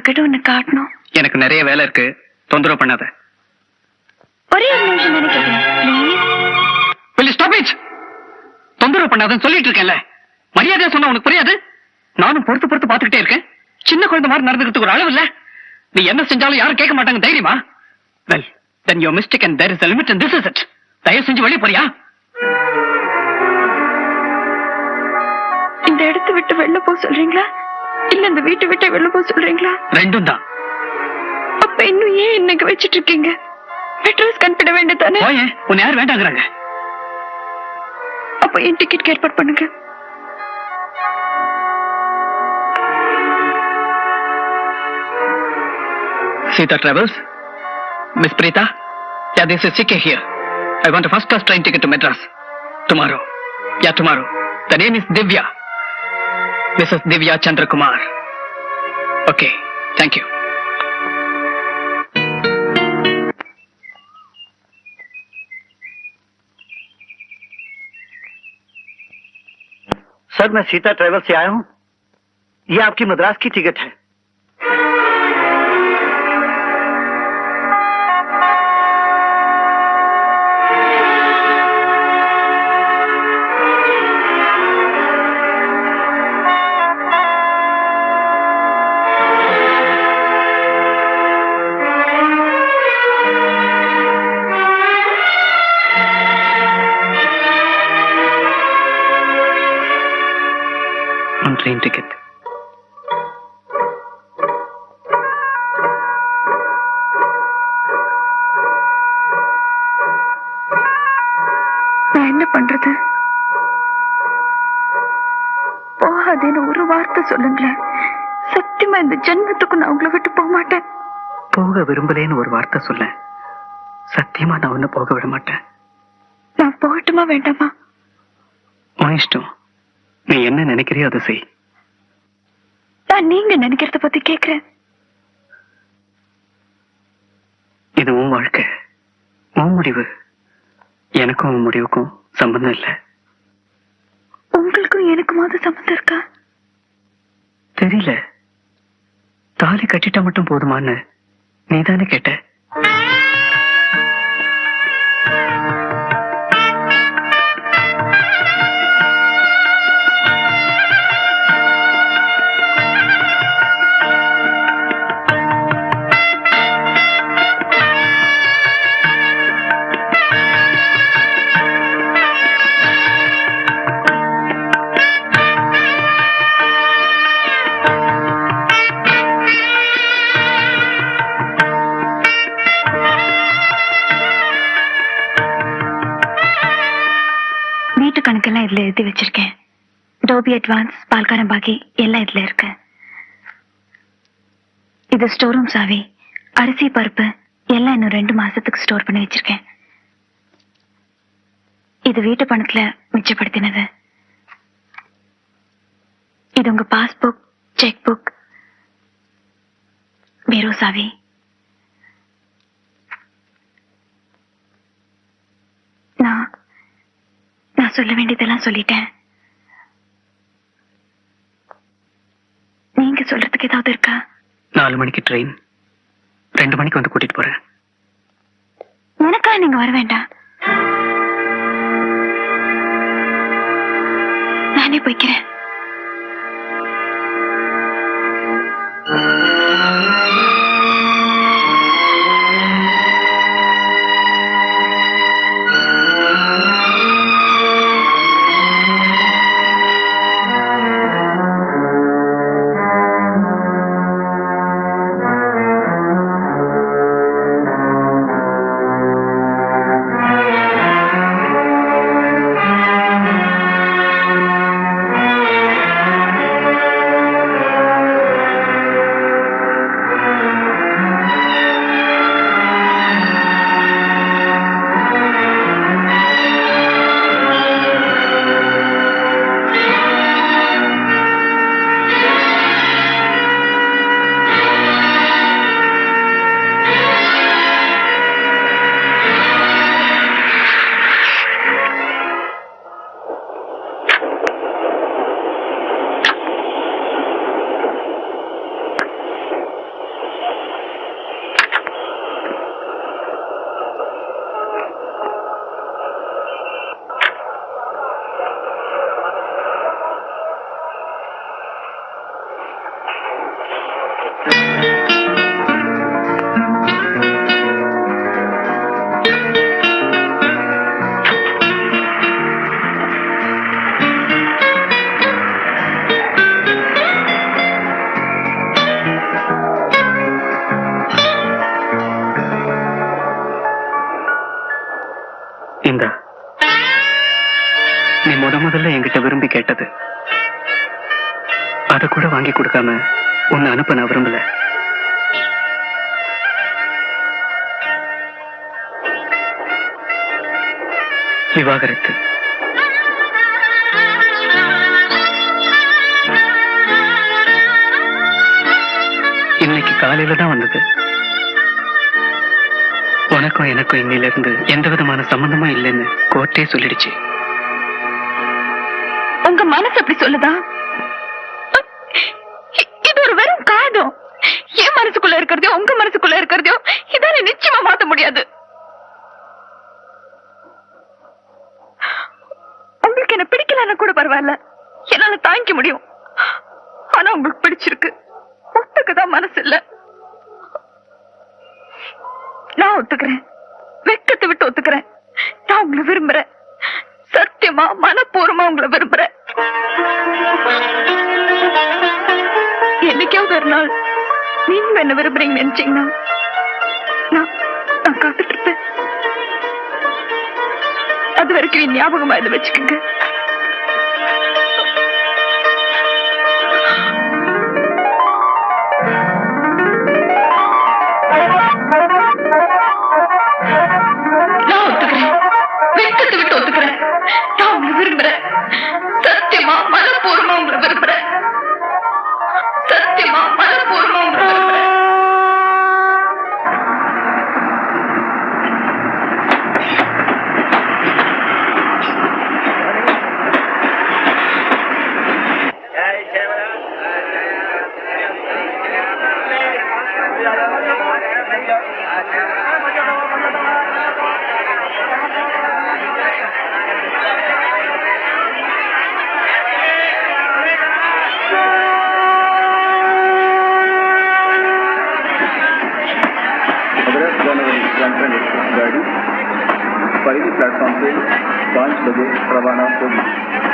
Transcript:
உங்ககிட்ட ஒண்ணு காட்டணும். எனக்கு நிறைய வேலை இருக்கு, தொந்தரவு பண்ணாத. ஒரே ஒரு நிமிஷம் நினைக்கிறேன். Please stop it. தொந்தரவு பண்ணாதன்னு சொல்லிட்டு இருக்கேன்ல. மரியாதையா சொன்னா உனக்கு புரியாது. நானும் பொறுத்து பொறுத்து பாத்துக்கிட்டே இருக்கேன். சின்ன குழந்தை மாதிரி நடந்துக்கிறதுக்கு ஒரு அளவு இல்ல. நீ என்ன செஞ்சாலும் யாரும் கேட்க மாட்டாங்க, தைரியமா? Well then your mistake and there is a limit and this is it. தயவு செஞ்சு வெளிய போறியா? இந்த இடத்தை விட்டு வெளில போக சொல்றீங்களா இல்ல இந்த வீட்டை விட்டு வெளில போக சொல்றீங்களா? ரெண்டும் தான். அப்ப இன்னும் ஏன் என்னங்க வச்சிட்டு இருக்கீங்க? மெட்ராஸ் கண்பிட வேண்டியதானே? போயே, உன்னை யார் வேண்டாங்கிறாங்க? அப்ப என் டிக்கெட் ஏற்பாடு பண்ணுங்க. Sita Travels, Miss Preeta, yeah, this is CK here. I want a first class train ticket to Madras tomorrow. Yeah, tomorrow. The name is Divya. Mrs. Divya Chandrakumar. Okay, thank you. Sir, मैं Sita travel से आया हूँ. ये आपकी मद्रास की ticket है. On train ticket. நான் என்ன பண்றது? போகாதேன்னு ஒரு வார்த்தை சொல்லுங்களேன். சத்தியமா இந்த ஜென்மத்துக்கு நான் உங்களை விட்டு போக மாட்டேன். போக விரும்பலேன்னு ஒரு வார்த்தை சொல்ல. சத்தியமா நான் உன்னை போக விட மாட்டேன். நான் போகட்டுமா வேண்டாமா? உன் இஷ்டம். நீ என்ன நினைக்கிறியோ அதை செய். நான் நீங்க நினைக்கிறத பத்தி கேக்குறேன். இது உன் வாழ்க்கை, உன் முடிவு. எனக்கும் உன் முடிவுக்கும் சம்பந்தம் இல்லை. உங்களுக்கும் எனக்குமாவது சம்பந்தம் இருக்கா? தெரியல. தாலி கட்டிட்டா மட்டும் போதுமான்னு நீதானே கேட்ட. வீட்டு கணக்கெல்லாம் இதுல எழுதி வச்சிருக்கேன். டோபி அட்வான்ஸ், பால்காரம் பாக்கி எல்லாம் இதுல இருக்கு. இது ஸ்டோர் ரூம் சாவி. அரிசி பருப்பு எல்லாம் இன்னும் 2 மாசத்துக்கு ஸ்டோர் பண்ணி வச்சிருக்கேன். இது வீட்டு பணத்துல மிச்சப்படுத்தினது. இது உங்க பாஸ்புக், செக் புக், பீரோ சாவி. நான் சொல்ல வேண்டியதெல்லாம் சொல்லிட்டேன். நீங்க சொல்றதுக்கு ஏதாவது இருக்கா? 4 மணிக்கு ட்ரெயின், 2 மணிக்கு வந்து கூட்டிட்டு போறேன். எனக்கா நீங்க வர வேண்டாம். நானே போய்க்கிறேன். முதல்ல என்கிட்ட விரும்பி கேட்டது. அத கூட வாங்கி கொடுக்காம உன்னை அனுப்ப நான் விரும்பல. விவாகரத்து. இன்னைக்கு காலையில தான் வந்தது. உனக்கும் எனக்கும் இன்னில இருந்து எந்த விதமான சம்பந்தமும் இல்லைன்னு கோர்ட்டே சொல்லிடுச்சு. உங்க மனசு அப்படி சொல்லுதா? இது ஒரு வெறும் காயம். என் மனசுக்குள்ள இருக்கிறதையோ உங்க மனசுக்குள்ள இருக்கிறதையோ இதால நிச்சயமா மாத்த முடியாது. உங்களுக்கு என்ன பிடிக்கலன்னா கூட பரவாயில்ல, என்னால தாங்கிக்க முடியும். ஆனா உங்களுக்கு பிடிச்சிருக்கு, ஒத்துக்கதான் மனசு இல்ல. நான் ஒத்துக்கிறேன், வெக்கத்தை விட்டு ஒத்துக்கிறேன். நான் உங்களை விரும்புறேன், சத்தியமா மனப்பூர்வமா உங்களை விரும்புறேன். என்னைக்காவது ஒரு நாள் நீங்க என்ன விரும்புறீங்க நினைச்சீங்கன்னா நான் காத்துட்டு இருப்பேன். அது வரைக்கும் ஞாபகமா இதை வச்சுக்கோங்க. நான் ஒத்துக்கிறேன், வெக்கத்தை விட்டு ஒத்துக்கிறேன். நான் உங்களை விரும்புறேன், சத்தியமா மனப்பூர்வமா உங்களை விரும்புறேன். சத்தியமா மனப்பூர்வமா உங்களை விரும்புறேன். गाड़ी पहली प्लेटफॉर्म से 5 बजे रवाना होगी।